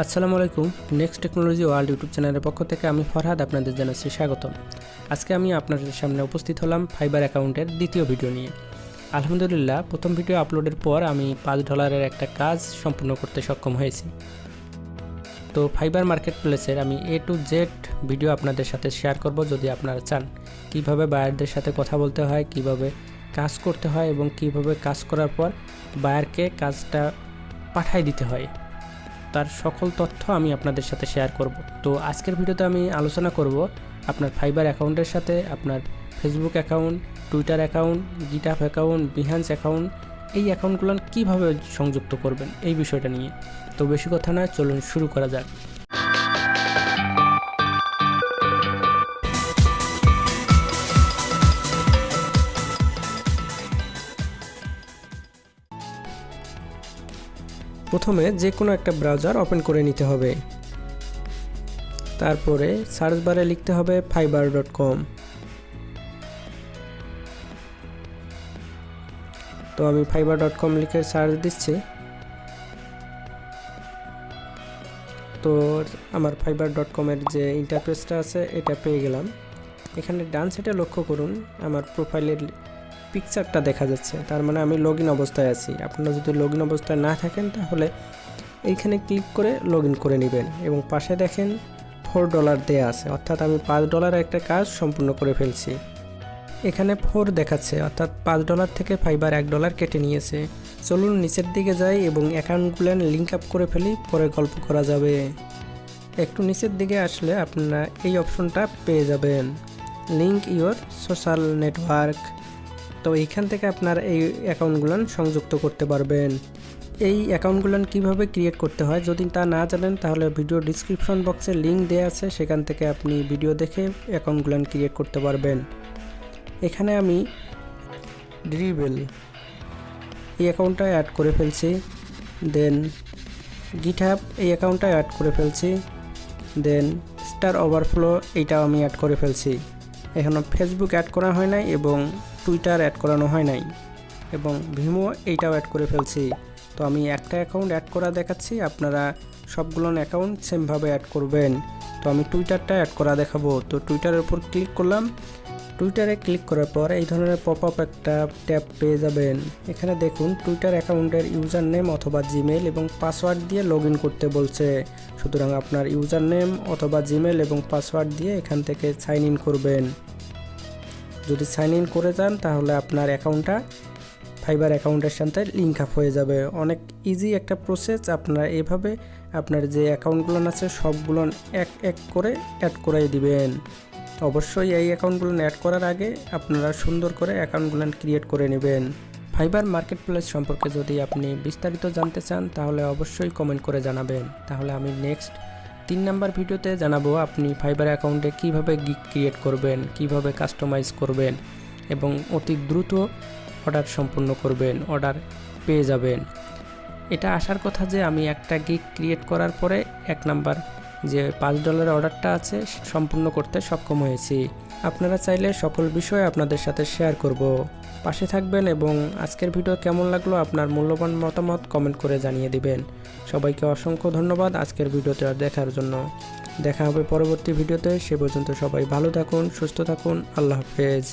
আসসালামু আলাইকুম। Next technology world YouTube চ্যানেলের পক্ষ থেকে আমি ফরহাদ আপনাদের জানাচ্ছি স্বাগতম। আজকে আমি আপনাদের সামনে উপস্থিত হলাম ফাইবার অ্যাকাউন্টের দ্বিতীয় ভিডিও নিয়ে। আলহামদুলিল্লাহ, প্রথম ভিডিও আপলোডের পর আমি $5 একটা কাজ সম্পূর্ণ করতে সক্ষম হয়েছি। তো ফাইবার মার্কেট প্লেসের আমি A to Z ভিডিও আপনাদের সাথে শেয়ার করব। যদি আপনারা চান কিভাবে বায়ারদের সাথে কথা বলতে হয়, কিভাবে কাজ করতে হয় এবং কিভাবে কাজ করার পর বায়ারকে কাজটা পাঠিয়ে দিতে হয়, তার সকল তথ্য আমি আপনাদের সাথে শেয়ার করব। তো আজকের ভিডিওতে আমি আলোচনা করব আপনার ফাইবার অ্যাকাউন্টের সাথে আপনার Facebook account, Twitter account, GitHub account, Behance account, এই অ্যাকাউন্টগুলো কীভাবে সংযুক্ত করবেন এই বিষয়টা নিয়ে। তো বেশি কথা নয়, চলুন শুরু করা যাক। প্রথমে যে কোনো একটা ব্রাউজার ওপেন করে নিতে হবে। তারপরে সার্চ বারে লিখতে হবে fiverr.com। তো আমি fiverr.com লিখে সার্চ দিচ্ছি। তো আমার fiverr.com এর যে ইন্টারফেসটা আছে এটা পেয়ে গেলাম। এখানে ডান সাইডে লক্ষ্য করুন, আমার প্রোফাইলের পিকচারটা দেখা যাচ্ছে, তার মানে আমি লগ ইন অবস্থায় আছি। আপনারা যদি লগ ইন অবস্থায় না থাকেন তাহলে এইখানে ক্লিক করে লগ ইন করে নেবেন এবং পাশে দেখেন $4 দেয়া আছে, অর্থাৎ আমি $5 একটা কাজ সম্পূর্ণ করে ফেলছি। এখানে 4 দেখাচ্ছে, অর্থাৎ $5 থেকে ফাইবার $1 কেটে নিয়েছে। চলুন নিচের দিকে যাই এবং অ্যাকাউন্টগুলো লিঙ্ক আপ করে ফেলি, পরে গল্প করা যাবে। একটু নিচের দিকে আসলে আপনারা এই অপশনটা পেয়ে যাবেন, লিঙ্ক ইওর সোশ্যাল নেটওয়ার্ক। তো এইখান থেকে আপনার এই অ্যাকাউন্টগুলো সংযুক্ত করতে পারবেন। এই অ্যাকাউন্টগুলো কিভাবে ক্রিয়েট করতে হয় যদি তা না জানেন তাহলে ভিডিও ডিসক্রিপশন বক্সে লিঙ্ক দেওয়া আছে, সেখান থেকে আপনি ভিডিও দেখে অ্যাকাউন্টগুলো ক্রিয়েট করতে পারবেন। এখানে আমি ড্রিবেল এই অ্যাকাউন্টটা অ্যাড করে ফেলছি, দেন গিটহাব এই অ্যাকাউন্টটা অ্যাড করে ফেলছি, দেন স্টার ওভারফ্লো এইটাও আমি অ্যাড করে ফেলছি। এখানে ফেসবুক অ্যাড করা হয় নাই এবং টুইটার অ্যাড করানো হয় নাই, এবং ভিমো এইটাও অ্যাড করে ফেলছি। তো আমি একটা অ্যাকাউন্ট অ্যাড করা দেখাচ্ছি, আপনারা সবগুলো অ্যাকাউন্ট সেমভাবে অ্যাড করবেন। তো আমি টুইটারটা অ্যাড করা দেখাবো। তো টুইটারের উপর ক্লিক করলাম। টুইটারে ক্লিক করার পর এই ধরনের পপ আপ একটা ট্যাব পেয়ে যাবেন। এখানে দেখুন টুইটার অ্যাকাউন্টের ইউজার নেম অথবা জিমেল এবং পাসওয়ার্ড দিয়ে লগ ইন করতে বলছে। সুতরাং আপনার ইউজার নেম অথবা জিমেল এবং পাসওয়ার্ড দিয়ে এখান থেকে সাইন ইন করবেন। যদি সাইন ইন করে যান তাহলে আপনার অ্যাকাউন্টটা ফাইবার অ্যাকাউন্টের সাথে লিঙ্ক আপ হয়ে যাবে। অনেক ইজি একটা প্রসেস। আপনারা এভাবে আপনার যে অ্যাকাউন্টগুলো আছে সবগুলো এক এক করে অ্যাড করাই দিবেন। অবশ্যই এই অ্যাকাউন্টগুলো অ্যাড করার আগে আপনারা সুন্দর করে অ্যাকাউন্টগুলো ক্রিয়েট করে নেবেন। ফাইবার মার্কেট প্লেস সম্পর্কে যদি আপনি বিস্তারিত জানতে চান তাহলে অবশ্যই কমেন্ট করে জানাবেন। তাহলে আমি নেক্সট 3 নাম্বার ভিডিওতে জানাবো আপনি ফাইবার অ্যাকাউন্টে কিভাবে গিগ ক্রিয়েট করবেন, কিভাবে কাস্টমাইজ করবেন এবং অতি দ্রুত অর্ডার সম্পূর্ণ করবেন, অর্ডার পেয়ে যাবেন। এটা আসার কথা যে আমি একটা গিগ ক্রিয়েট করার পরে 1 নাম্বার যে $5 অর্ডারটা আছে সম্পূর্ণ করতে সক্ষম হয়েছি। আপনারা চাইলে সকল বিষয় আপনাদের সাথে শেয়ার করব। পাশে থাকবেন এবং আজকের ভিডিও কেমন লাগলো আপনার মূল্যবান মতামত কমেন্ট করে জানিয়ে দিবেন। সবাইকে অসংখ্য ধন্যবাদ আজকের ভিডিওটা দেখার জন্য। দেখা হবে পরবর্তী ভিডিওতে। সে পর্যন্ত সবাই ভালো থাকুন, সুস্থ থাকুন। আল্লাহ হাফেজ।